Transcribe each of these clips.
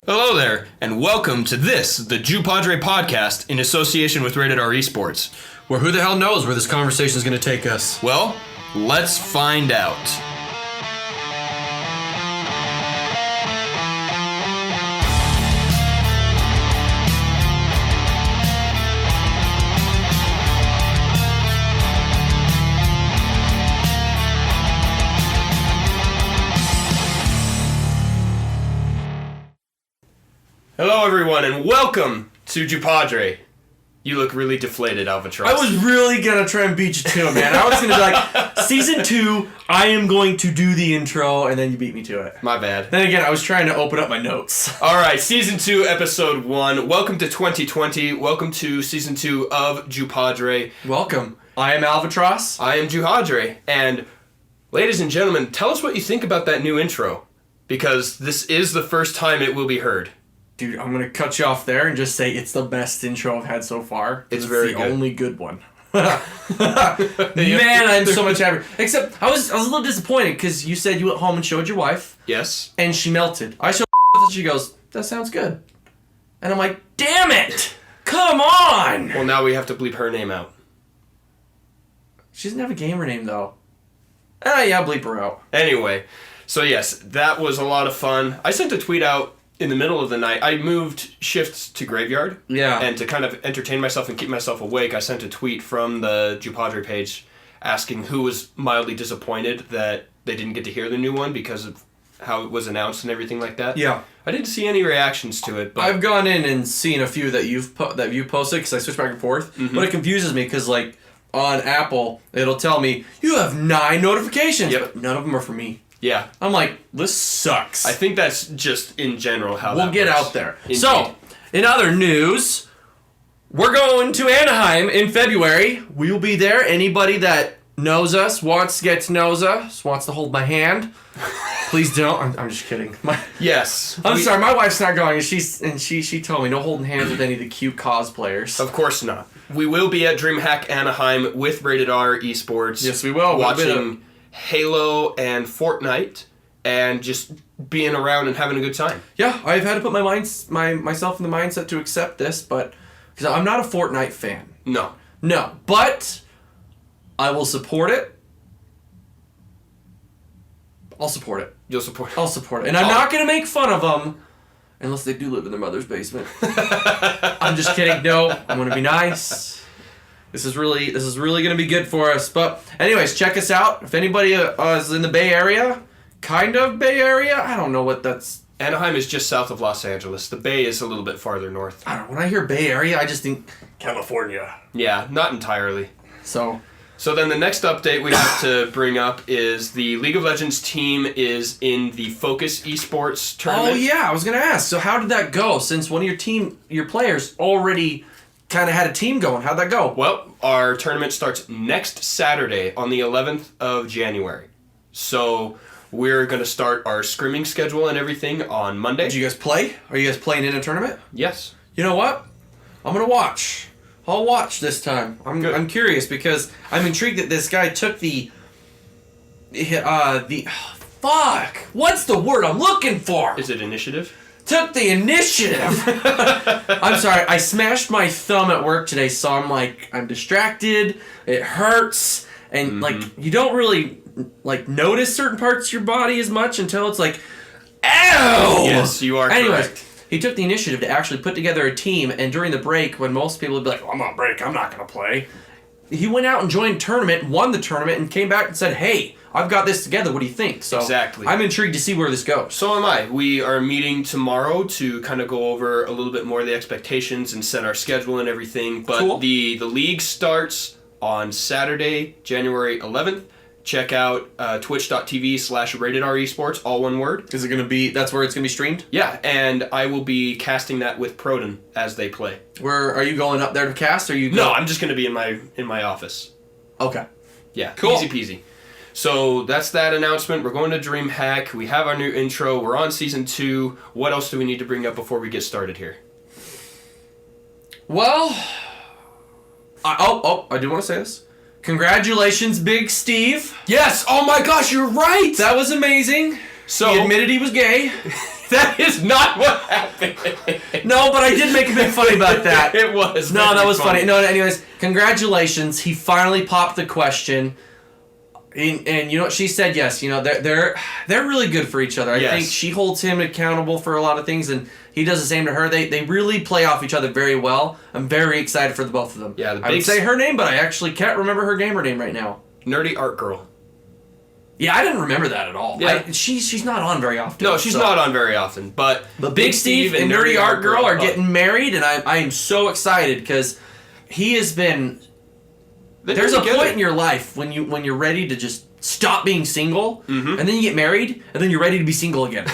Hello there, and welcome to the Padre podcast in association with Rated R Esports. Where who the hell knows where this conversation is going to take us? Well, let's find out. Hello everyone, and welcome to Padre. You look really deflated, Albatross. I was really going to try and beat you to it, man. I was going to be like, Season 2, I am going to do the intro, and then you beat me to it. My bad. Then again, I was trying to open up my notes. Alright, Season 2, Episode 1. Welcome to 2020. Welcome to Season 2 of Padre. Welcome. I am Albatross. I am Padre. And, ladies and gentlemen, tell us what you think about that new intro. Because this is the first time it will be heard. Dude, I'm going to cut you off there and just say it's the best intro I've had so far. It's very the good. Only good one. Man, I'm so much happier. Except, I was a little disappointed because you said you went home and showed your wife. Yes. And she melted. I showed her and she goes, that sounds good. And I'm like, damn it! Come on! Well, now we have to bleep her name out. She doesn't have a gamer name, though. Yeah, bleep her out. Anyway, so yes, that was a lot of fun. I sent a tweet out in the middle of the night. I moved shifts to Graveyard. Yeah. And to kind of entertain myself and keep myself awake, I sent a tweet from the Padre page asking who was mildly disappointed that they didn't get to hear the new one because of how it was announced and everything like that. Yeah. I didn't see any reactions to it, but I've gone in and seen a few that you posted because I switch back and forth. Mm-hmm. But it confuses me because, like, on Apple, it'll tell me, you have 9 notifications, Yep. but none of them are for me. yeah. I'm like, this sucks. I think that's just in general how We'll that get works. out there. Indeed. So, in other news, we're going to Anaheim in February. We will be there. Anybody that knows us, wants to get to know us, wants to hold my hand, please don't. I'm just kidding. Yes. I'm sorry, my wife's not going, and she told me no holding hands with any of the cute cosplayers. Of course not. We will be at DreamHack Anaheim with Rated R Esports. Yes, we will. Watching Halo and Fortnite and just being around and having a good time. Yeah, I've had to put myself in the mindset to accept this, but because I'm not a Fortnite fan. No. No, but I will support it. I'll support it. You'll support it. I'll support it. And I'm not going to make fun of them unless they do live in their mother's basement. I'm just kidding. No, I'm going to be nice. This is really going to be good for us. But anyways, check us out. If anybody is in the Bay Area, kind of Bay Area, I don't know what that's. Anaheim is just south of Los Angeles. The Bay is a little bit farther north. I don't know. When I hear Bay Area, I just think California. Yeah, not entirely. So then the next update we have to bring up is the League of Legends team is in the Focus Esports tournament. Oh yeah, I was gonna ask. So how did that go? Since one of your players already kind of had a team going, how'd that go? Well, our tournament starts next Saturday on the 11th of January. So we're gonna start our scrimming schedule and everything on Monday. Did you guys play? Are you guys playing in a tournament? Yes. You know what? I'm gonna watch. I'll watch this time. I'm curious because I'm intrigued that this guy took fuck. What's the word I'm looking for? Is it initiative? Took the initiative. I'm sorry. I smashed my thumb at work today, so I'm distracted. It hurts, and you don't really notice certain parts of your body as much until it's like, ow. Yes, you are Anyways, correct. he took the initiative to actually put together a team, and during the break, when most people would be like, well, I'm on break, I'm not going to play, he went out and joined a tournament, won the tournament, and came back and said, hey, I've got this together, what do you think? So Exactly. I'm intrigued to see where this goes. So am I. We are meeting tomorrow to kind of go over a little bit more of the expectations and set our schedule and everything. But Cool. the league starts on Saturday, January 11th. Check out twitch.tv/Rated R Esports, all one word. Is it going to be, that's where it's going to be streamed? Yeah, and I will be casting that with Proden as they play. Where, are you going up there to cast, or are you No, I'm just going to be in my office. Okay. Yeah, Cool. Easy peasy. So that's that announcement. We're going to DreamHack. We have our new intro. We're on Season 2. What else do we need to bring up before we get started here? Well, I do want to say this. Congratulations, Big Steve. Yes! Oh my gosh, you're right! That was amazing. So He admitted he was gay. That is not what happened. No, but I did make a big funny about that. It was. No, that was funny. No, anyways, congratulations. He finally popped the question. And you know what? She said yes. You know, they're really good for each other. I think she holds him accountable for a lot of things, and he does the same to her. They really play off each other very well. I'm very excited for the both of them. Yeah, I would say her name, but I actually can't remember her gamer name right now. Nerdy Art Girl. Yeah, I didn't remember that at all. Yeah. She's not on very often. No, she's not on very often. But Big Steve and Nerdy Art Girl are getting married, and I am so excited because he has been... There's a point in your life when you're ready to just stop being single, and then you get married, and then you're ready to be single again.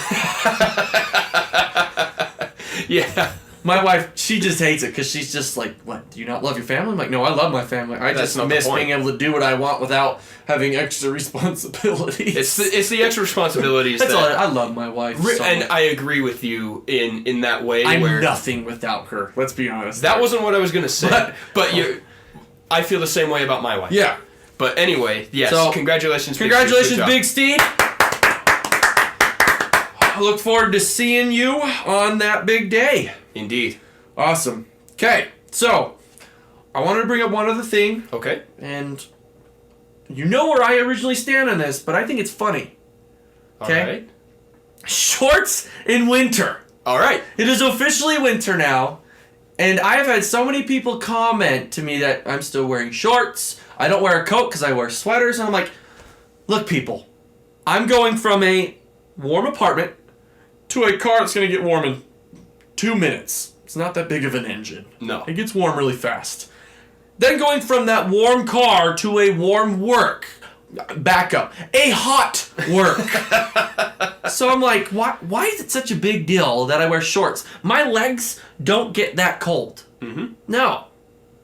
Yeah. My wife, she just hates it because she's just like, what, do you not love your family? I'm like, no, I love my family. I just miss being able to do what I want without having extra responsibilities. It's the extra responsibilities. That's all. I love my wife. And I agree with you in that way. I'm nothing without her. Let's be honest. That wasn't what I was going to say. But I feel the same way about my wife. Yeah. But anyway, yes. So, congratulations, Big Steve. I look forward to seeing you on that big day. Indeed. Awesome. Okay, so I wanted to bring up one other thing. Okay. And you know where I originally stand on this, but I think it's funny. Okay? All right. Shorts in winter. All right. It is officially winter now. And I have had so many people comment to me that I'm still wearing shorts. I don't wear a coat because I wear sweaters. And I'm like, look, people, I'm going from a warm apartment to a car that's going to get warm in 2 minutes. It's not that big of an engine. No. It gets warm really fast. Then going from that warm car to a warm work. Back up. A hot work. So I'm like, why is it such a big deal that I wear shorts? My legs don't get that cold. Mm-hmm. No.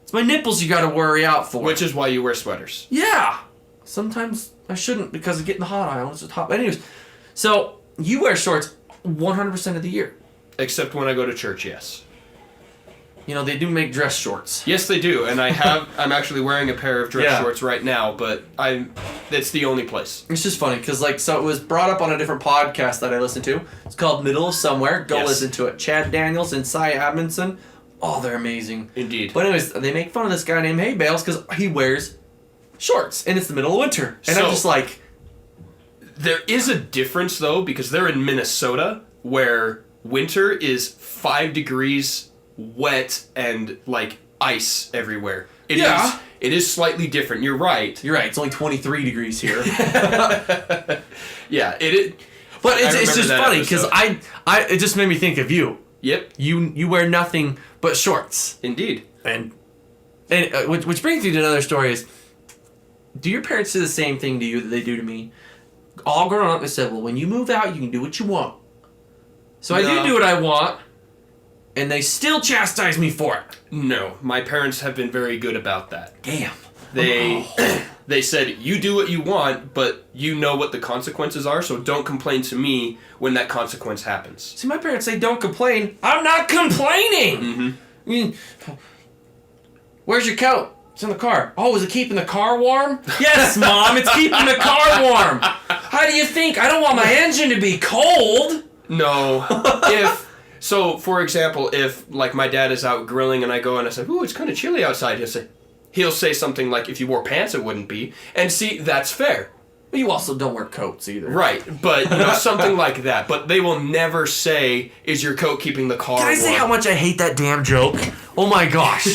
It's my nipples you gotta worry out for. Which is why you wear sweaters. Yeah. Sometimes I shouldn't because of getting the hot aisle. It's just hot. But anyways, so you wear shorts 100% of the year. Except when I go to church, yes. You know, they do make dress shorts. Yes, they do, and I'm actually wearing a pair of dress shorts right now, but it's the only place. It's just funny, because, so it was brought up on a different podcast that I listened to. It's called Middle of Somewhere. Go listen to it. Chad Daniels and Cy Amundsen. Oh, they're amazing. Indeed. But anyways, they make fun of this guy named Hay Bales, because he wears shorts, and it's the middle of winter. And I'm just like... There is a difference, though, because they're in Minnesota, where winter is 5 degrees wet and ice everywhere. It is slightly different. You're right. You're right. It's only 23 degrees here. Yeah, it. But it's just funny because it just made me think of you. Yep. You wear nothing but shorts. Indeed. And which brings me to another story is, do your parents do the same thing to you that they do to me? All growing up, they said, well, when you move out, you can do what you want. So I do what I want. And they still chastise me for it. No, my parents have been very good about that. Damn. They said, you do what you want, but you know what the consequences are, so don't complain to me when that consequence happens. See, my parents say don't complain. I'm not complaining! Mm-hmm. Where's your coat? It's in the car. Oh, is it keeping the car warm? Yes, Mom, it's keeping the car warm. How do you think? I don't want my engine to be cold. No. So, for example, if, my dad is out grilling and I go and I say, ooh, it's kind of chilly outside, he'll say something like, if you wore pants, it wouldn't be. And see, that's fair. But you also don't wear coats either. Right, but, something like that. But they will never say, is your coat keeping the car warm? Can I say how much I hate that damn joke? Oh my gosh.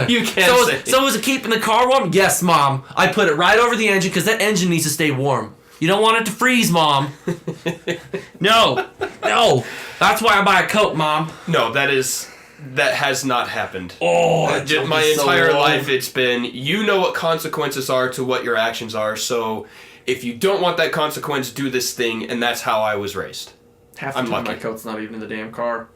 You can't say. So is it keeping the car warm? Yes, Mom. I put it right over the engine because that engine needs to stay warm. You don't want it to freeze, Mom. No. That's why I buy a coat, Mom. No, that has not happened. Oh, my entire life it's been, you know what consequences are to what your actions are, so if you don't want that consequence, do this thing, and that's how I was raised. Half the time my coat's not even in the damn car.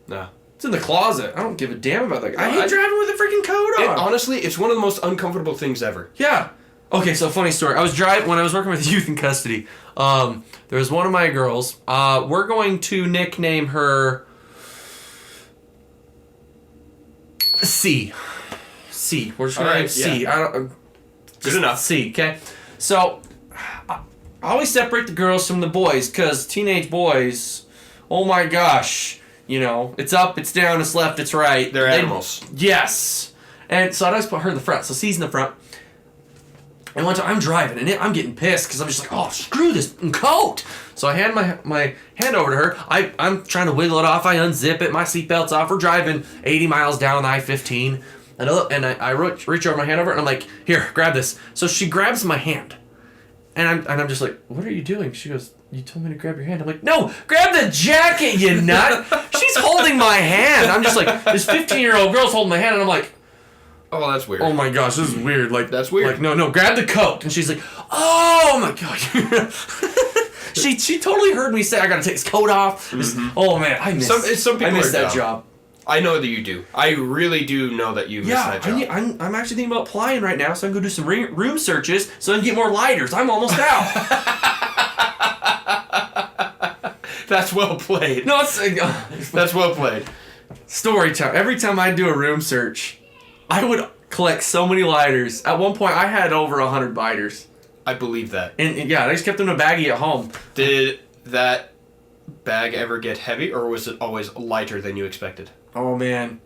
No. It's in the closet. I don't give a damn about that. I hate driving with a freaking coat on. Honestly, it's one of the most uncomfortable things ever. Yeah. Okay, so funny story. When I was working with youth in custody, there was one of my girls. We're going to nickname her C. We're just going to name C. Yeah. Good enough. C, okay? So, I always separate the girls from the boys, because teenage boys oh my gosh, you know, it's up, it's down, it's left, it's right. They're animals. Yes. And so I just put her in the front. So she's in the front. And one time I'm driving and I'm getting pissed because I'm just like, oh, screw this coat. So I hand my hand over to her. I'm trying to wiggle it off. I unzip it. My seatbelt's off. We're driving 80 miles down I-15. And I reach over my hand over it and I'm like, here, grab this. So she grabs my hand. And I'm just like, what are you doing? She goes, you told me to grab your hand. I'm like, no, grab the jacket, you nut. She's holding my hand. I'm just like, this 15-year-old girl's holding my hand and I'm like, oh, that's weird. oh my gosh, this is weird. Like, that's weird. Like, no, grab the coat. And she's like, oh my gosh. she totally heard me say, I gotta take this coat off. Mm-hmm. Oh man, I miss some people I miss are that dumb. job. I know that you do. I really do know that you miss that job. I'm actually thinking about applying right now, so I can go do some room searches so I can get more lighters. I'm almost out. That's well played. No, it's That's well played. Story time. Every time I do a room search, I would collect so many lighters. At one point, I had over 100 lighters. I believe that. And yeah, I just kept them in a baggie at home. Did that bag ever get heavy, or was it always lighter than you expected? Oh man,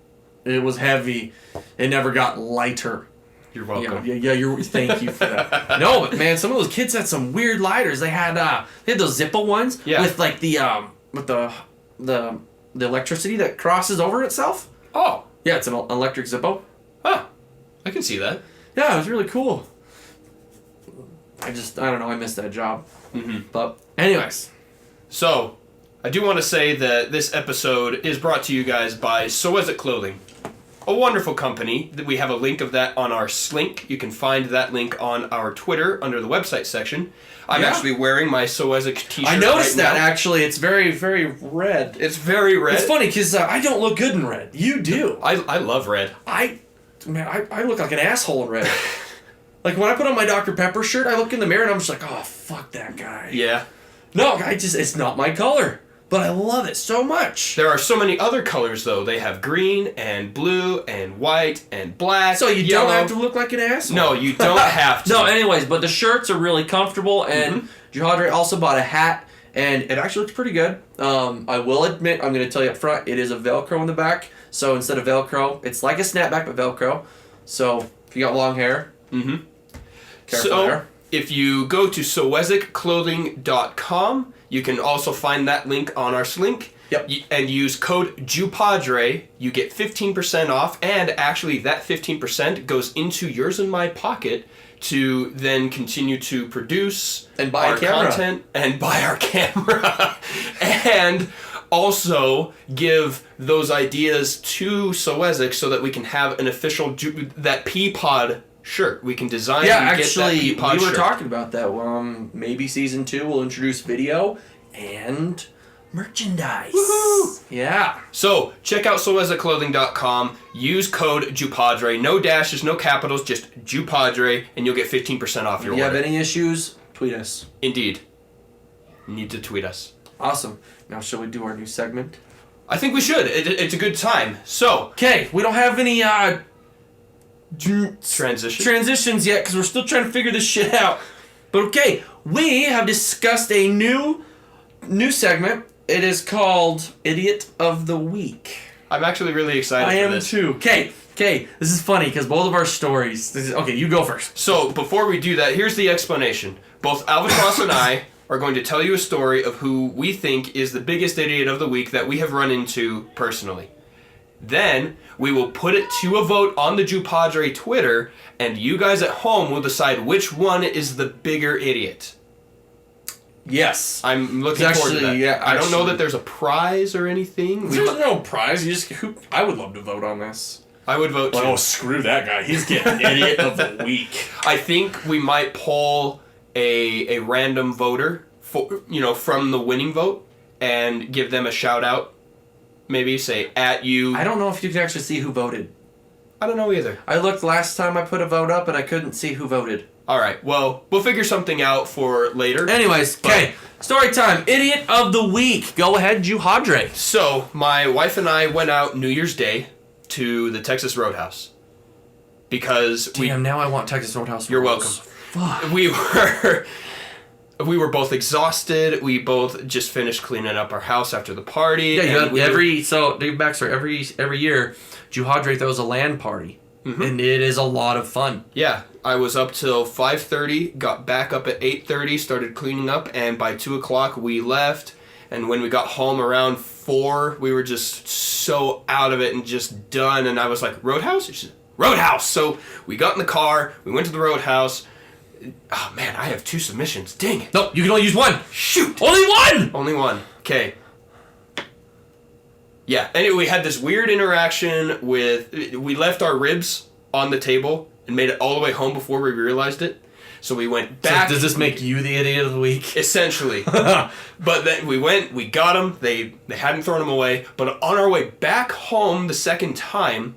it was heavy. It never got lighter. You're welcome. Yeah. Thank you for that. No, but man, some of those kids had some weird lighters. They had those Zippo ones with like the electricity that crosses over itself. Oh. Yeah, it's an electric Zippo. Huh. I can see that. Yeah, it was really cool. I don't know, I missed that job. Mm-hmm. But anyways. So, I do want to say that this episode is brought to you guys by Soezic Clothing. A wonderful company. We have a link of that on our Slink. You can find that link on our Twitter under the website section. I'm actually wearing my Soezic t-shirt. I noticed right that now. Actually. It's very, very red. It's very red. It's funny because I don't look good in red. You do. I love red. I look like an asshole in red. Like when I put on my Dr. Pepper shirt, I look in the mirror and I'm just like, oh, fuck that guy. Yeah. No, it's not my color. But I love it so much. There are so many other colors, though. They have green and blue and white and black. So you yellow. don't have to look like an asshole. No, you don't have to. No, anyways, but the shirts are really comfortable, and Jihadre also bought a hat, and it actually looks pretty good. I will admit, I'm going to tell you up front, it is a Velcro in the back. So instead of Velcro, it's like a snapback, but Velcro. So if you got long hair, careful there. If you go to soezicclothing.com, you can also find that link on our Slink. Yep. And use code JUPADRE. You get 15% off, and actually that 15% goes into yours and my pocket to then continue to produce and buy our content and buy our camera and also give those ideas to Soezic so that we can have an official that P-Pod shirt. We can design and get that P-Pod we were shirt. talking about that. Maybe season 2 will introduce video and merchandise. Woohoo! Yeah. So, check out soezicclothing.com. Use code JUPADRE. No dashes, no capitals, just JUPADRE, and you'll get 15% off your order. If you have any issues, tweet us. Indeed. You need to tweet us. Awesome. Now, shall we do our new segment? I think we should. It's a good time. So, Okay, we don't have any transitions yet because we're still trying to figure this shit out. But okay, we have discussed a new segment. It is called Idiot of the Week. I'm actually really excited for this. I am too. Okay, this is funny because both of our stories. Okay, you go first. So, before we do that, here's the explanation. Both Albatross and I are going to tell you a story of who we think is the biggest idiot of the week that we have run into personally. Then, we will put it to a vote on the JUPADRE Twitter, and you guys at home will decide which one is the bigger idiot. Yes. I'm looking forward to that. Yeah, I don't know that there's a prize or anything. There's no prize. I would love to vote on this. I would vote too. Oh, screw that guy. He's getting Idiot of the Week. I think we might poll a random voter from the winning vote and give them a shout out. Maybe say @you. I don't know if you can actually see who voted. I don't know either. I looked last time I put a vote up and I couldn't see who voted. All right. Well, we'll figure something out for later. Anyways, okay. Story time. Idiot of the Week. Go ahead, Jihadre. So, my wife and I went out New Year's Day to the Texas Roadhouse. Because now I want Texas Roadhouse. You're rolls. welcome. Fuck. We were we were both exhausted. We both just finished cleaning up our house after the party. Yeah, to give backstory, every year, Juhadre throws a LAN party. Mm-hmm. And it is a lot of fun. Yeah, I was up till 5:30, got back up at 8:30, started cleaning up, and by 2 o'clock we left. And when we got home around 4, we were just so out of it and just done. And I was like, Roadhouse? She said, Roadhouse! So we got in the car, we went to the Roadhouse. Oh man, I have 2 submissions. Dang it. No, you can only use 1. Shoot! Only 1! Only 1. Okay. Yeah, anyway, we had this weird interaction with... We left our ribs on the table and made it all the way home before we realized it. So we went back... So does this make you the idiot of the week? Essentially. But then we went, we got them, they hadn't thrown them away. But on our way back home the second time,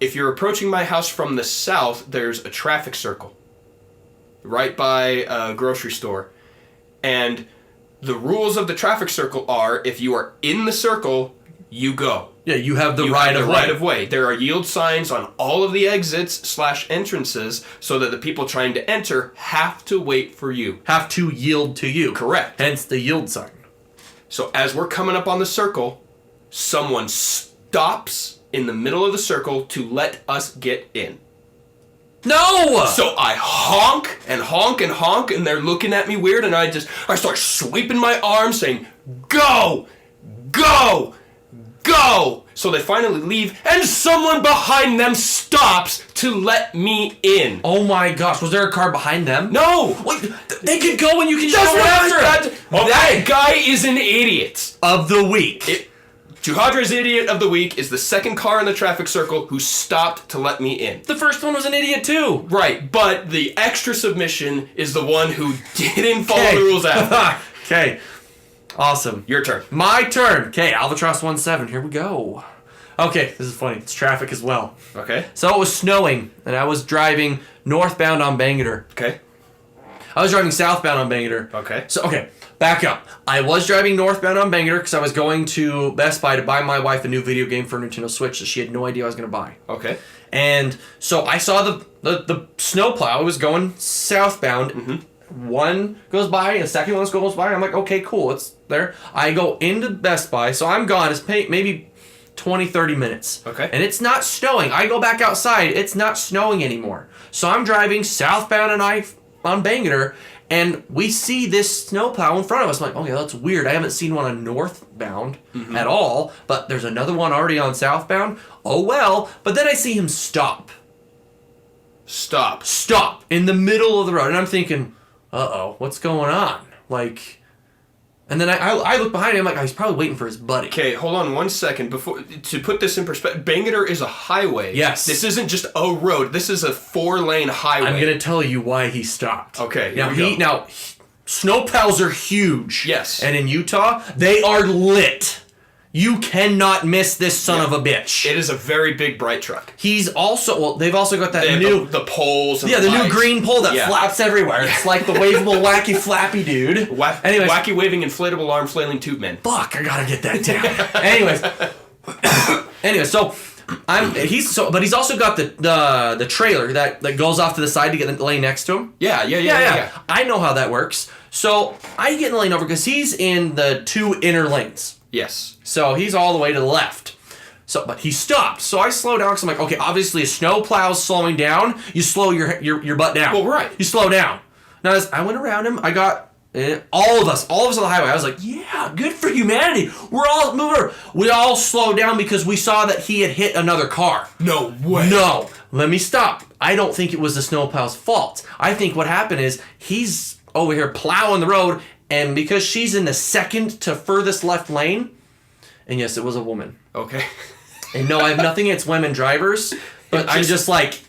if you're approaching my house from the south, there's a traffic circle. Right by a grocery store. And the rules of the traffic circle are, if you are in the circle... You go. Yeah, you have the right of way. There are yield signs on all of the exits/entrances so that the people trying to enter have to wait for you. Have to yield to you. Correct. Hence the yield sign. So as we're coming up on the circle, someone stops in the middle of the circle to let us get in. No! So I honk and honk and honk, and they're looking at me weird, and I start sweeping my arms saying, go! Go! Go! So they finally leave, and someone behind them stops to let me in. Oh my gosh, was there a car behind them? No! Wait, they could go and you can just That's go what after him. That guy is an idiot. Of the week. Juhadre's idiot of the week is the second car in the traffic circle who stopped to let me in. The first one was an idiot too. Right, but the extra submission is the one who didn't follow the rules after. Okay. Awesome. Your turn. My turn. Okay, Albatross 17. Here we go. Okay, this is funny. It's traffic as well. Okay. So it was snowing, and I was driving northbound on Bangerter. Okay. I was driving southbound on Bangerter. Okay. So, okay, back up. I was driving northbound on Bangerter because I was going to Best Buy to buy my wife a new video game for a Nintendo Switch that she had no idea I was going to buy. Okay. And so I saw the snowplow was going southbound. Mm-hmm. One goes by, and the second one goes by. I'm like, okay, cool, it's there. I go into Best Buy, so I'm gone. It's maybe 20, 30 minutes. Okay. And it's not snowing. I go back outside. It's not snowing anymore. So I'm driving southbound on Bangerter, and we see this snowplow in front of us. I'm like, okay, that's weird. I haven't seen one on northbound at all, but there's another one already on southbound. Oh, well. But then I see him stop. Stop in the middle of the road. And I'm thinking... uh-oh, what's going on? Like, and then I look behind him, like, he's probably waiting for his buddy. Okay, hold on 1 second. To put this in perspective, Bangerter is a highway. Yes. This isn't just a road. This is a 4-lane highway. I'm going to tell you why he stopped. Okay, Now, snowplows are huge. Yes. And in Utah, they are lit. You cannot miss this son of a bitch. It is a very big, bright truck. He's also, well, they've also got that new... The poles and the lights. new green pole that flaps everywhere. It's like the waveable, wacky, flappy dude. Anyways, wacky, waving, inflatable arm, flailing tube man. Fuck, I gotta get that down. Anyways, so... but he's also got the trailer that goes off to the side to get in the lane next to him. Yeah. I know how that works. So I get in the lane over because he's in the 2 inner lanes. Yes. So he's all the way to the left. But he stopped. So I slow down because I'm like, okay, obviously a snowplow's slowing down. You slow your butt down. Well, right. You slow down. Now as I went around him, I got all of us on the highway. I was like, yeah, good for humanity. We're all moving. We all slowed down because we saw that he had hit another car. No way. No. Let me stop. I don't think it was the snowplow's fault. I think what happened is he's over here plowing the road, and because she's in the second to furthest left lane, and yes, it was a woman. Okay. And no, I have nothing against women drivers, but I'm just like,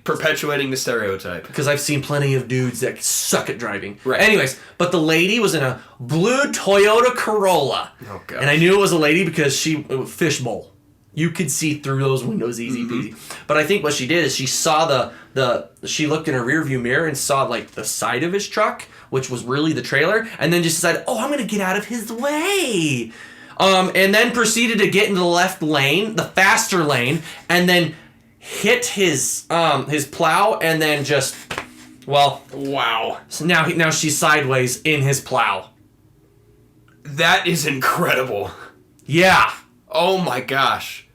perpetuating the stereotype. Because I've seen plenty of dudes that suck at driving. Right. Anyways, but the lady was in a blue Toyota Corolla. Oh, God. And I knew it was a lady because fishbowl. You could see through those windows easy peasy. But I think what she did is she saw she looked in her rearview mirror and saw like the side of his truck, which was really the trailer, and then just decided, oh, I'm going to get out of his way. And then proceeded to get into the left lane, the faster lane, and then hit his plow and then just Well, Wow. so now she's sideways in his plow. That is incredible. Yeah. Oh my gosh.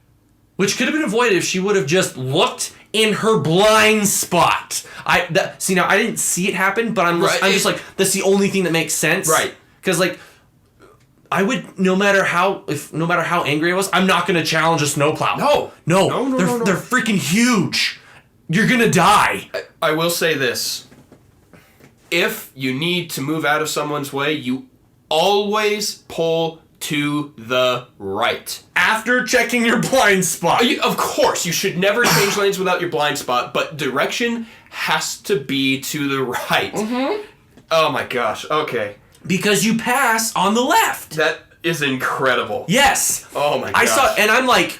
Which could have been avoided if she would have just looked in her blind spot. See, now I didn't see it happen, but I'm just like, that's the only thing that makes sense. Right. Because, like, I would, no matter how angry I was, I'm not going to challenge a snowplow. No. They're freaking huge. You're going to die. I will say this. If you need to move out of someone's way, you always pull to the right. After checking your blind spot. Of course, you should never change lanes without your blind spot, but direction has to be to the right. Mm-hmm. Oh my gosh, okay. Because you pass on the left. That is incredible. Yes. Oh my gosh. I saw, and I'm like,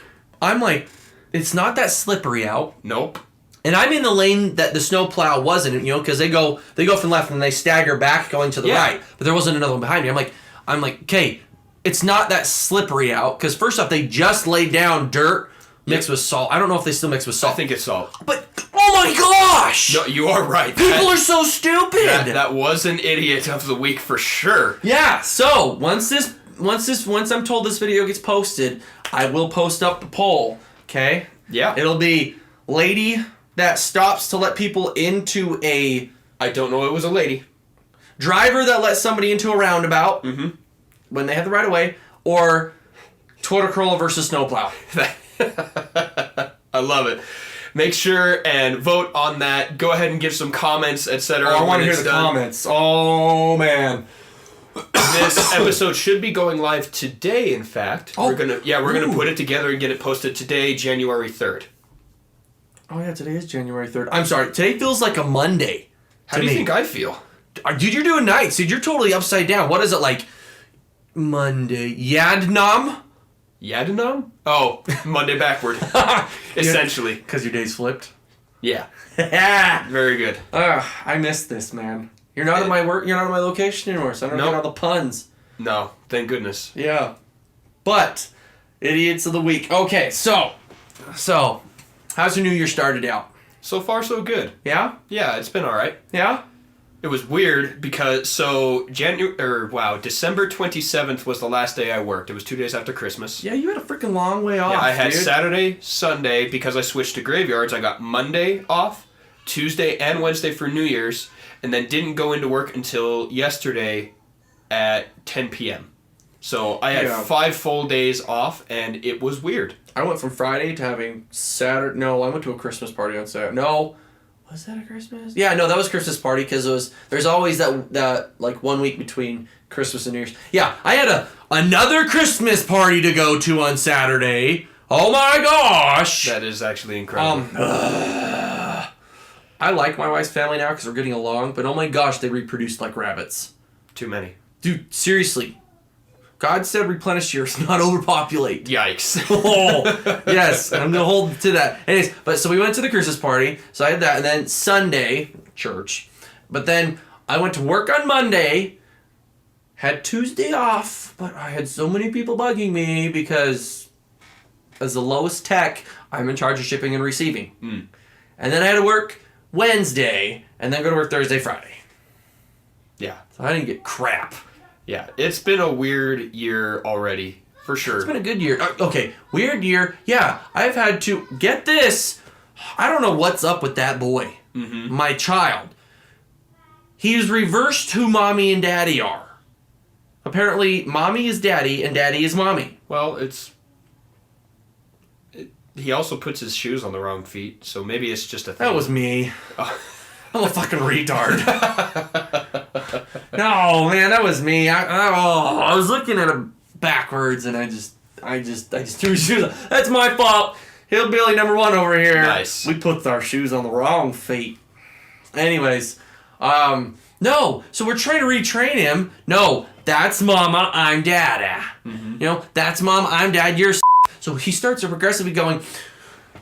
it's not that slippery out. Nope. And I'm in the lane that the snowplow wasn't, because they go from left and they stagger back going to the right. But there wasn't another one behind me. I'm like, okay, it's not that slippery out, because first off, they just laid down dirt mixed with salt. I don't know if they still mix with salt. I think it's salt. But oh my gosh! No, you are right. People are so stupid. That was an idiot of the week for sure. Yeah. So once I'm told this video gets posted, I will post up the poll. Okay. Yeah. It'll be lady that stops to let people into a. I don't know. It was a lady. Driver that lets somebody into a roundabout. Mm-hmm. When they have the right of way, or Toyota Corolla versus snowplow. I love it. Make sure and vote on that. Go ahead and give some comments, etc. Oh, I want to hear the comments. Oh man. This episode should be going live today, in fact. Oh. We're gonna put it together and get it posted today, January 3rd. Oh yeah, today is January 3rd. I'm sorry, today feels like a Monday. How do you think I feel? Dude, you're doing nights. Dude, you're totally upside down. What is it like? Monday. Yadnam? Yadnam? Oh, Monday backward. Essentially. Because your day's flipped? Yeah. Very good. I missed this, man. You're not at my work. You're not at my location anymore, so I don't get all the puns. No, thank goodness. Yeah. But, idiots of the week. Okay, so, how's your new year started out? So far, so good. Yeah? Yeah, it's been all right. Yeah? It was weird because December 27th was the last day I worked. It was 2 days after Christmas. Yeah, you had a freaking long way off. Yeah, I had dude. Saturday, Sunday because I switched to graveyards. I got Monday off, Tuesday and Wednesday for New Year's, and then didn't go into work until yesterday at 10 p.m. So I had 5 full days off, and it was weird. I went from Friday to having Saturday. No, I went to a Christmas party on Saturday. No. Was that a Christmas? Yeah, no, that was Christmas party because there's always that like 1 week between Christmas and New Year's. Yeah, I had another Christmas party to go to on Saturday. Oh my gosh! That is actually incredible. I like my wife's family now because we're getting along, but oh my gosh, they reproduced like rabbits. Too many. Dude, seriously. God said replenish yours, not overpopulate. Yikes. Oh, yes, I'm going to hold to that. Anyways, so we went to the Christmas party, so I had that, and then Sunday, church. But then I went to work on Monday, had Tuesday off, but I had so many people bugging me because as the lowest tech, I'm in charge of shipping and receiving. Mm. And then I had to work Wednesday, and then go to work Thursday, Friday. Yeah. So I didn't get crap. Yeah, it's been a weird year already, for sure. It's been a good year. Okay, weird year. Yeah, I've had to, get this, I don't know what's up with that boy, my child. He's reversed who mommy and daddy are. Apparently, mommy is daddy and daddy is mommy. Well, he also puts his shoes on the wrong feet, so maybe it's just a thing. That was me. I'm a fucking retard. No, man, that was me. I was looking at him backwards, and I just threw shoes on. That's my fault. Hillbilly number 1 over here. Nice. We put our shoes on the wrong feet. Anyways, no. So we're trying to retrain him. No, that's mama, I'm dada. Mm-hmm. That's mom, I'm dad, you're So he starts to progressively going,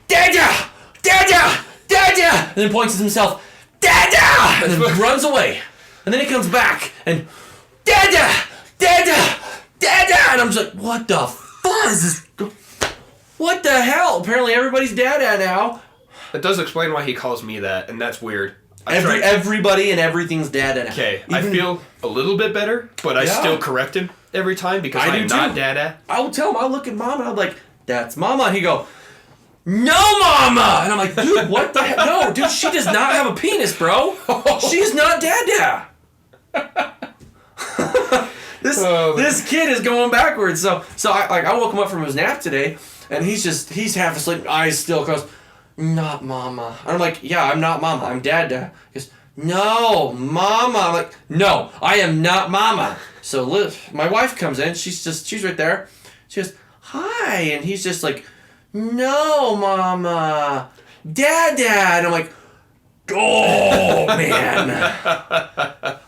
dada, dada, dada, and then points at himself, dada, and then runs away. And then he comes back and dada, dada, dada, and I'm just like, what the fuck is this? What the hell? Apparently everybody's dada now. That does explain why he calls me that, and that's weird. Everybody and everything's dada. Okay, I feel a little bit better, but I still correct him every time because I'm not dada. I will tell him, I'll look at mom and I'm like, that's mama. And he go, no mama! And I'm like, dude, what the heck? No, dude, she does not have a penis, bro. She's not dada. This kid is going backwards. So I woke him up from his nap today, and he's half asleep, eyes still closed. Not mama. And I'm like, yeah, I'm not mama. I'm dada. He goes, no, mama. I'm like, no, I am not mama. So Liv, my wife comes in. She's right there. She goes, hi, and he's just like, no, mama, dada. And I'm like, oh man.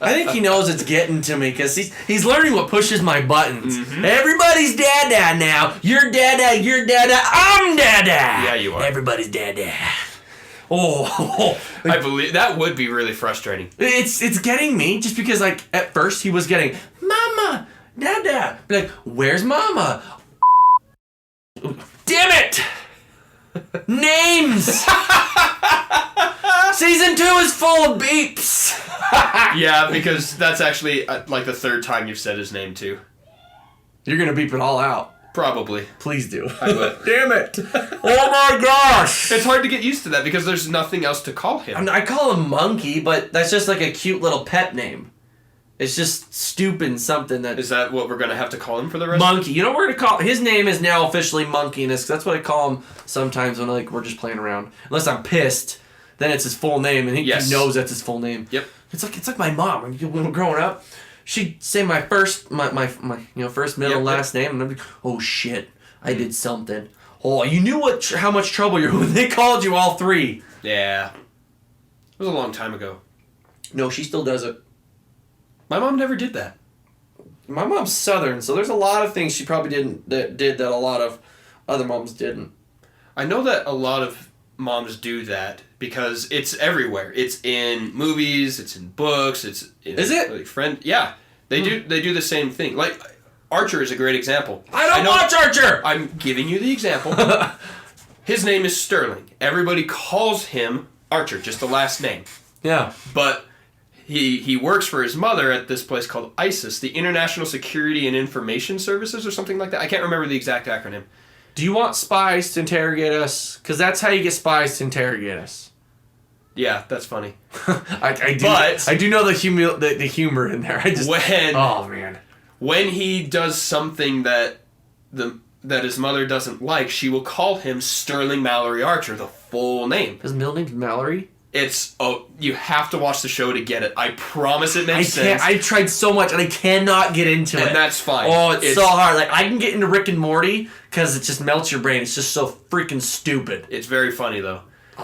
I think he knows it's getting to me because he's learning what pushes my buttons. Mm-hmm. Everybody's dada now. You're dada. I'm dada. Yeah, you are. Everybody's dada. Oh, I believe that would be really frustrating. It's getting me just because like at first he was getting mama, dada. Be like, where's mama? Damn it! Names. Season 2 is full of beeps. Yeah, because that's actually like the third time you've said his name too. You're gonna beep it all out. Probably. Please do. I would. Damn it! Oh my gosh! It's hard to get used to that because there's nothing else to call him. I call him Monkey, but that's just like a cute little pet name. It's just stupid something that... Is that what we're going to have to call him for the rest Monkey. You know what we're going to call... His name is now officially Monkey in this, 'cause that's what I call him sometimes when we're just playing around. Unless I'm pissed, then it's his full name, and he knows that's his full name. Yep. It's like my mom. When we were growing up, she'd say my first, my first, middle, last name, and I'd be like, oh shit, I did something. Oh, you knew how much trouble you were when they called you all three. Yeah. It was a long time ago. No, she still does it. My mom never did that. My mom's Southern, so there's a lot of things she probably did that a lot of other moms didn't. I know that a lot of moms do that because it's everywhere. It's in movies, it's in books, it's in Is it? Like yeah. They do the same thing. Like Archer is a great example. I don't watch Archer. I'm giving you the example. His name is Sterling. Everybody calls him Archer, just the last name. Yeah. But he works for his mother at this place called ISIS, the International Security and Information Services or something like that. I can't remember the exact acronym. Do you want spies to interrogate us? Because that's how you get spies to interrogate us. Yeah, that's funny. I do know the humor in there. Oh man. When he does something that his mother doesn't like, she will call him Sterling Mallory Archer, the full name. His middle name's Mallory? You have to watch the show to get it. I promise it makes sense. I tried so much and I cannot get into it. And that's fine. Oh, it's so hard. Like I can get into Rick and Morty because it just melts your brain. It's just so freaking stupid. It's very funny though.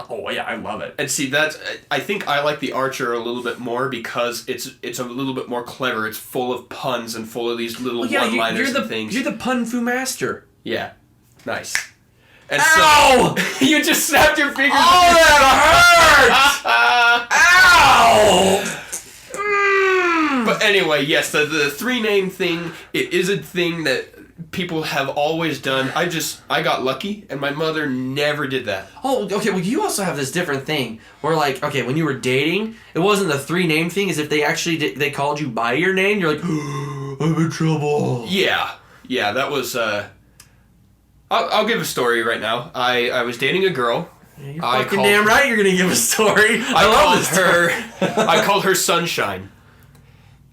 Oh yeah, I love it. And see, I think I like the Archer a little bit more because it's a little bit more clever. It's full of puns and full of these little one-liners and things. You're the pun fu master. Yeah, nice. And ow! So, you just snapped your fingers. Oh, that hurts! Ow! But anyway, yes, the three-name thing, it is a thing that people have always done. I got lucky, and my mother never did that. Oh, okay, well, you also have this different thing where, like, okay, when you were dating, it wasn't the three-name thing, as if they actually they called you by your name, you're like, I'm in trouble. Yeah, that was, I'll give a story right now. I was dating a girl. Yeah, you're fucking damn right you're going to give a story. I love this story. I called her Sunshine.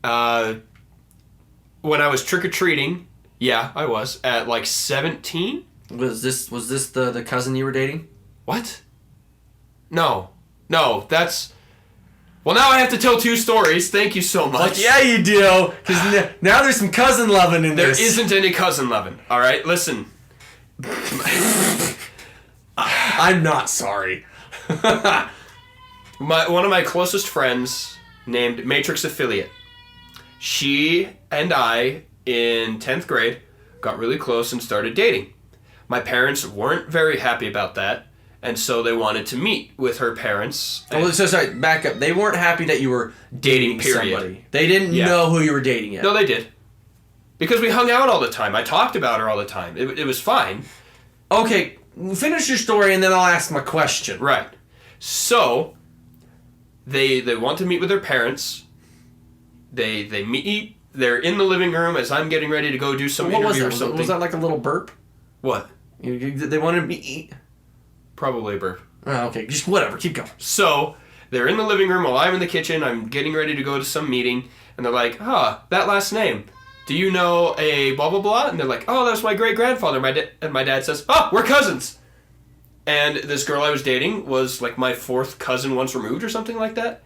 When I was trick-or-treating, yeah, I was, at like 17. Was this the cousin you were dating? What? No, that's... Well, now I have to tell two stories. Thank you so much. Yeah, you do. Because now there's some cousin loving in this. There isn't any cousin loving. All right, listen. I'm not sorry. One of my closest friends named Matrix Affiliate. She and I, in 10th grade, got really close and started dating. My parents weren't very happy about that, and so they wanted to meet with her parents. Oh, so sorry, back up. They weren't happy that you were dating somebody. They didn't know who you were dating yet. No, they did. Because we hung out all the time. I talked about her all the time. It was fine. Okay, finish your story and then I'll ask my question. Right. So, They want to meet with their parents. They meet. They're in the living room as I'm getting ready to go do some interview or something. Was that like a little burp? What? They wanted me to eat? Probably a burp. Oh, okay. Just whatever. Keep going. So, they're in the living room while I'm in the kitchen. I'm getting ready to go to some meeting. And they're like, that last name. Do you know a blah, blah, blah? And they're like, oh, that's my great-grandfather. And my dad says, we're cousins. And this girl I was dating was like my 4th cousin once removed or something like that.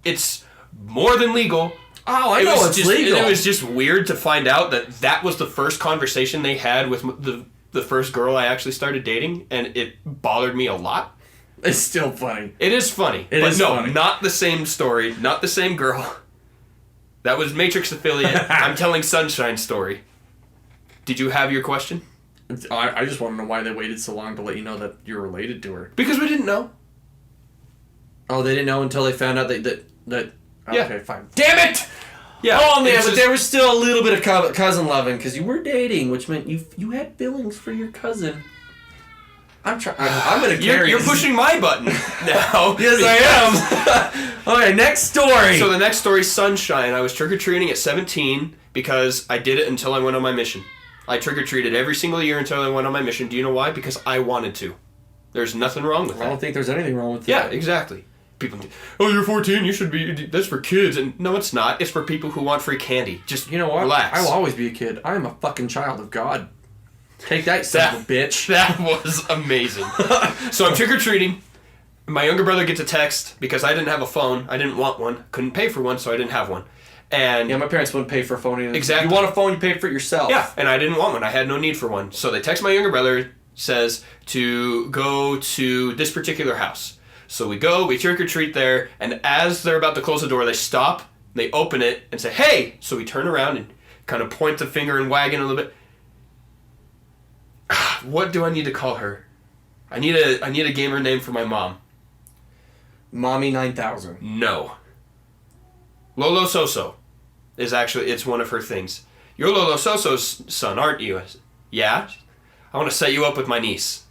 It's more than legal. Oh, I know it's legal. It was just weird to find out that was the first conversation they had with the first girl I actually started dating, and it bothered me a lot. It's still funny. It is funny. But not the same story, not the same girl. That was Matrix affiliate. I'm telling Sunshine's story. Did you have your question? I just want to know why they waited so long to let you know that you're related to her. Because we didn't know. Oh, they didn't know until they found out that Yeah. Okay, fine. Damn it! Yeah. Oh man, but there was still a little bit of cousin loving because you were dating, which meant you had feelings for your cousin. I'm gonna carry. You're pushing my button now. Yes, I am. Okay, next story. So the next story, Sunshine. I was trick or treating at 17 because I did it until I went on my mission. I trick or treated every single year until I went on my mission. Do you know why? Because I wanted to. There's nothing wrong with that. I don't think there's anything wrong with that. Yeah, exactly. People do, you're 14, you should be, that's for kids. And no, it's not. It's for people who want free candy. Just, you know what? Relax. I will always be a kid. I am a fucking child of God. Take that, son of a bitch. That was amazing. So I'm trick-or-treating. My younger brother gets a text because I didn't have a phone. I didn't want one. Couldn't pay for one, so I didn't have one. And yeah, my parents wouldn't pay for a phone either. Exactly. You want a phone, you pay for it yourself. Yeah, and I didn't want one. I had no need for one. So they text my younger brother, says to go to this particular house. So we go, we trick-or-treat there, and as they're about to close the door, they stop, they open it, and say, hey! So we turn around and kind of point the finger and wag it a little bit. What do I need to call her? I need a gamer name for my mom. Mommy 9000. No. Lolo Soso is actually, it's one of her things. You're Lolo Soso's son, aren't you? Yeah? I want to set you up with my niece.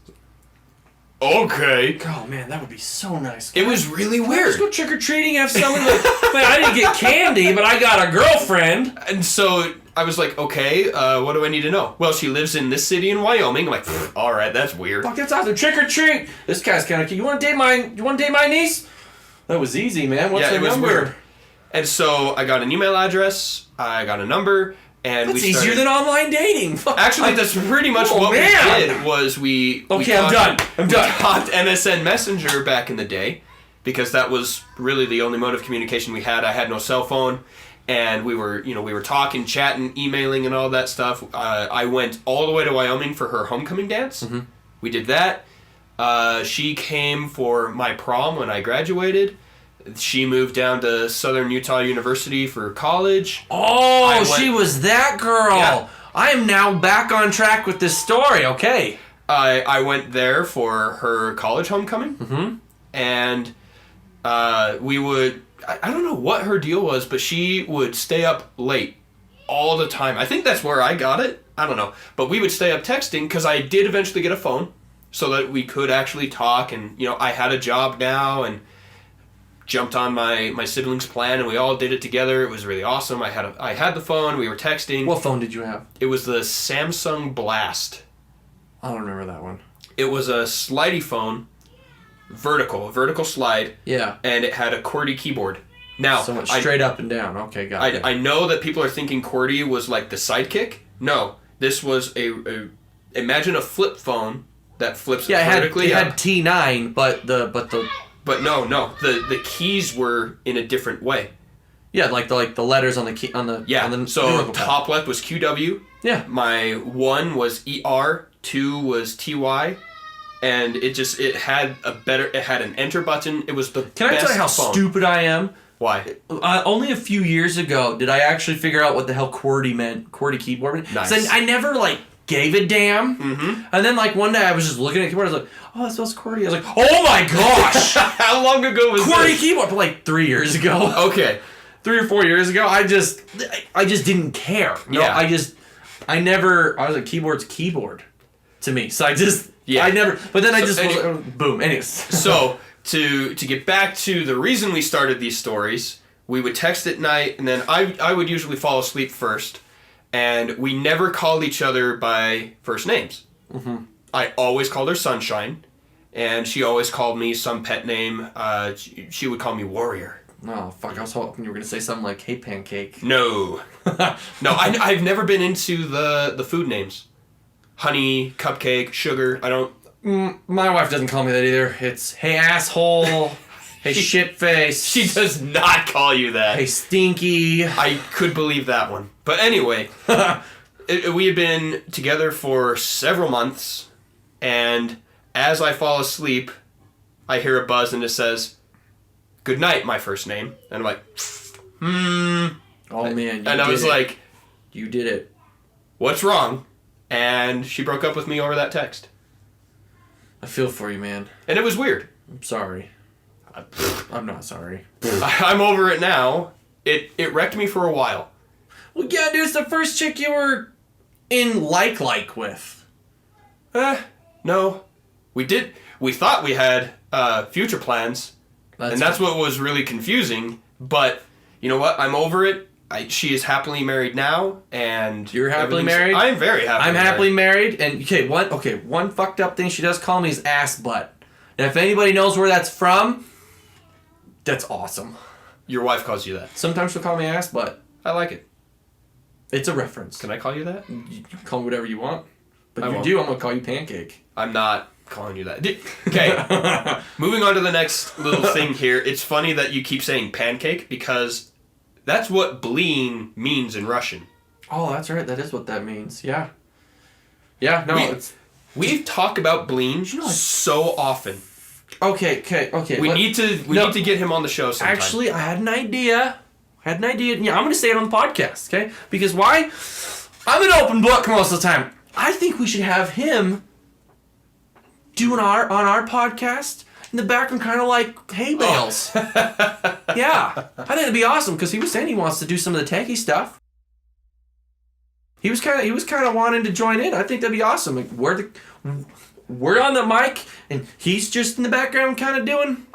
Okay. Oh man, that would be so nice. It was really weird. Let's go trick-or-treating and have someone like, man, I didn't get candy, but I got a girlfriend. And so I was like, okay, what do I need to know? Well, she lives in this city in Wyoming. I'm like, all right, that's weird. Fuck, that's awesome. Trick-or-treat. This guy's kind of cute. You want to date my niece? That was easy, man. What's the number? Weird. And so I got an email address. I got a number. And that's easier than online dating. Actually, that's pretty much what we did. Was we? Okay, I'm done. We got MSN Messenger back in the day, because that was really the only mode of communication we had. I had no cell phone, and we were talking, chatting, emailing, and all that stuff. I went all the way to Wyoming for her homecoming dance. Mm-hmm. We did that. She came for my prom when I graduated. She moved down to Southern Utah University for college. Oh, she was that girl. Yeah. I am now back on track with this story. Okay. I went there for her college homecoming. Mm-hmm. And we would... I don't know what her deal was, but she would stay up late all the time. I think that's where I got it. I don't know. But we would stay up texting because I did eventually get a phone so that we could actually talk. And, I had a job now and... jumped on my siblings' plan, and we all did it together. It was really awesome. I had the phone. We were texting. What phone did you have? It was the Samsung Blast. I don't remember that one. It was a slidey phone, vertical slide. Yeah. And it had a QWERTY keyboard. Now, so much straight up and down. Okay, got it. I know that people are thinking QWERTY was like the sidekick. No, this was imagine a flip phone that flips vertically. It had T9, but But no, the keys were in a different way. Yeah, like the letters on the key on the yeah. On the so top left was QW. Yeah. My 1 was ER, 2 was TY, and it had an enter button. It was the Can I tell you how stupid I am? Why? Only a few years ago did I actually figure out what the hell QWERTY meant. QWERTY keyboard meant. Nice. So I never gave a damn. Mm-hmm. And then one day I was just looking at the keyboard. I was like, oh, that spells QWERTY. I was like, oh my gosh! How long ago was QWERTY this? keyboard? But 3 years ago. Okay. 3 or 4 years ago. I just didn't care. Yeah. I was like, keyboard's keyboard to me. So I never, but then boom. Anyways. So to get back to the reason we started these stories, we would text at night, and then I would usually fall asleep first, and we never called each other by first names. Mm-hmm. I always called her Sunshine, and she always called me some pet name. She would call me Warrior. Oh, fuck, I was hoping you were going to say something like, hey, Pancake. No. No, I've never been into the food names. Honey, cupcake, sugar, I don't... My wife doesn't call me that either. It's, hey, asshole, hey, shitface. She does not call you that. Hey, stinky. I could believe that one. But anyway, we had been together for several months, and as I fall asleep, I hear a buzz and it says, "Good night, my first name." And I'm like, Oh, man, and I was like, you did it. "What's wrong?" And she broke up with me over that text. I feel for you, man. And it was weird. I'm sorry. I'm not sorry. I'm over it now. It wrecked me for a while. Well, yeah, dude, it's the first chick you were in like with. No. We thought we had future plans, and that's what was really confusing. But you know what? I'm over it. She is happily married now, and you're happily married. I'm very happy. I'm happily married, and one fucked up thing she does call me is ass butt. And if anybody knows where that's from, that's awesome. Your wife calls you that. Sometimes she'll call me ass butt. I like it. It's a reference. Can I call you that? You can call me whatever you want. But if won't. you do, I'm gonna call you Pancake. I'm not calling you that. Okay. Moving on to the next little thing here. It's funny that you keep saying pancake because that's what blin means in Russian. Oh, that's right. That is what that means. Yeah. Yeah. No, we talk about blin so often. Okay. We need to get him on the show sometime. Actually, I had an idea. Yeah, I'm going to say it on the podcast, okay? Because why? I'm an open book most of the time. I think we should have him doing on our podcast in the background, kind of like hay bales. Yeah, I think it'd be awesome because he was saying he wants to do some of the techie stuff. He was kind of wanting to join in. I think that'd be awesome. Like, we're on the mic and he's just in the background, kind of doing.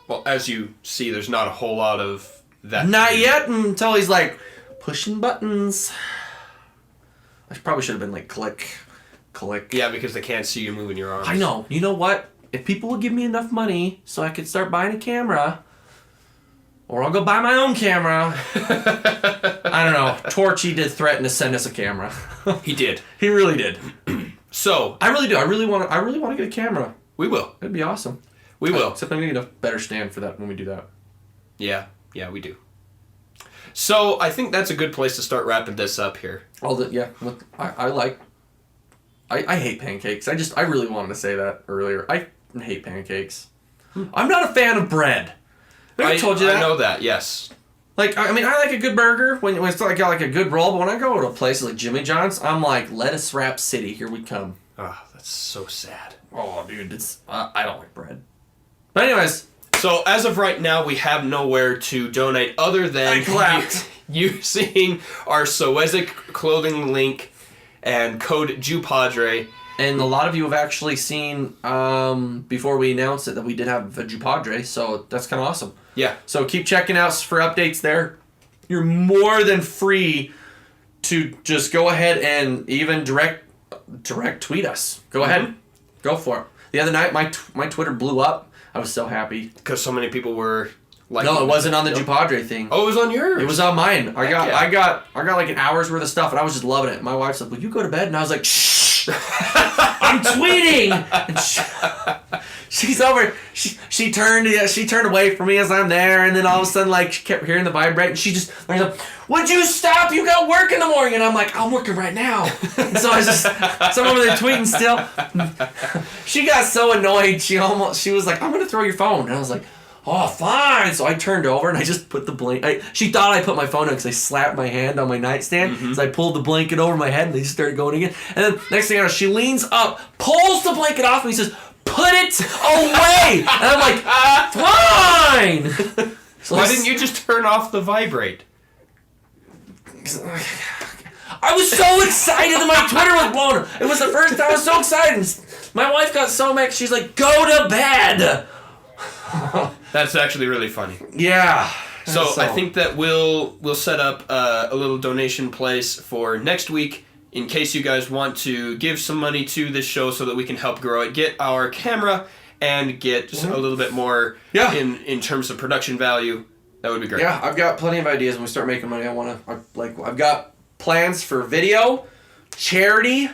Well, as you see, there's not a whole lot of that. Not yet until he's like pushing buttons. I probably should have been like click. Yeah, because they can't see you moving your arms. I know. You know what? If people would give me enough money so I could start buying a camera, or I'll go buy my own camera. I don't know. Torchy did threaten to send us a camera. He did. He really did. So I really do. I really want to get a camera. We will. It'd be awesome. We will. Except I'm gonna need a better stand for that when we do that. Yeah, we do. So I think that's a good place to start wrapping this up here. I hate pancakes. I really wanted to say that earlier. I hate pancakes. I'm not a fan of bread. I told you that. I know that. Yes. Like, I mean, I like a good burger when it's like got like a good roll, but when I go to places like Jimmy John's, I'm like, lettuce wrap city, here we come. Oh, that's so sad. Oh, dude, I don't like bread. But anyways, so as of right now, we have nowhere to donate other than using our Soezic clothing link and code JewPadre. And a lot of you have actually seen before we announced it that we did have a JewPadre, so that's kind of awesome. Yeah. So keep checking out for updates there. You're more than free to just go ahead and even direct tweet us. Go ahead, go for it. The other night, my Twitter blew up. I was so happy because so many people were like. No, it wasn't on the JewPadre thing. Oh, it was on yours. It was on mine. I got like an hour's worth of stuff, and I was just loving it. My wife's like, "Will you go to bed?" And I was like, "Shh, I'm tweeting." And she's over. She turned away from me as I'm there, and then all of a sudden, like, she kept hearing the vibrate, and she just like, "Would you stop? You got work in the morning." And I'm like, "I'm working right now." And so I was just I'm over there tweeting still. She got so annoyed. She was like, "I'm gonna throw your phone." And I was like, "Oh, fine." So I turned over and I just put the blanket. She thought I put my phone in because I slapped my hand on my nightstand. Mm-hmm. So I pulled the blanket over my head and they just started going again. And then next thing I know, she leans up, pulls the blanket off, and he says, "Put it away." And I'm like, "Fine." So why didn't you just turn off the vibrate? I was so excited that my Twitter was blown up. It was the first time I was so excited. My wife got so mad. She's like, "Go to bed." That's actually really funny. Yeah. So I think that we'll set up a little donation place for next week in case you guys want to give some money to this show so that we can help grow it, get our camera, and get just a little bit more in terms of production value. That would be great. Yeah, I've got plenty of ideas when we start making money. I've got plans for video, charity,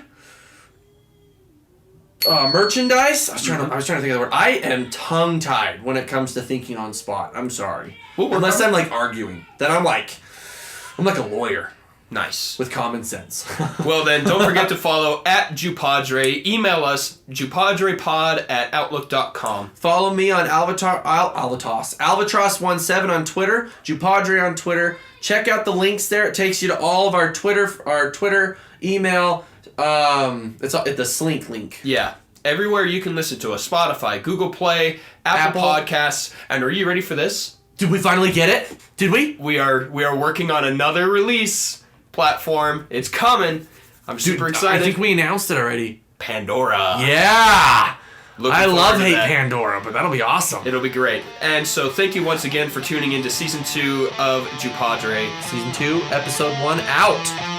merchandise. I was trying to think of the word. I am tongue tied when it comes to thinking on spot. I'm sorry. Unless I'm like arguing, then I'm like a lawyer. Nice. With common sense. Well then, don't forget to follow @JuPadre. Email us, jupadrepod@outlook.com. Follow me on Albatross17 on Twitter, JuPadre on Twitter. Check out the links there. It takes you to all of our Twitter email. It's the Slink link. Yeah. Everywhere you can listen to us. Spotify, Google Play, Apple Podcasts. And are you ready for this? Did we finally get it? Did we? We are working on another release platform. It's coming. I'm super excited. I think we announced it already. Pandora. Yeah. I hate Pandora, but that'll be awesome. It'll be great. And so thank you once again for tuning into Season 2 of JuPadre. Season 2, Episode 1 out.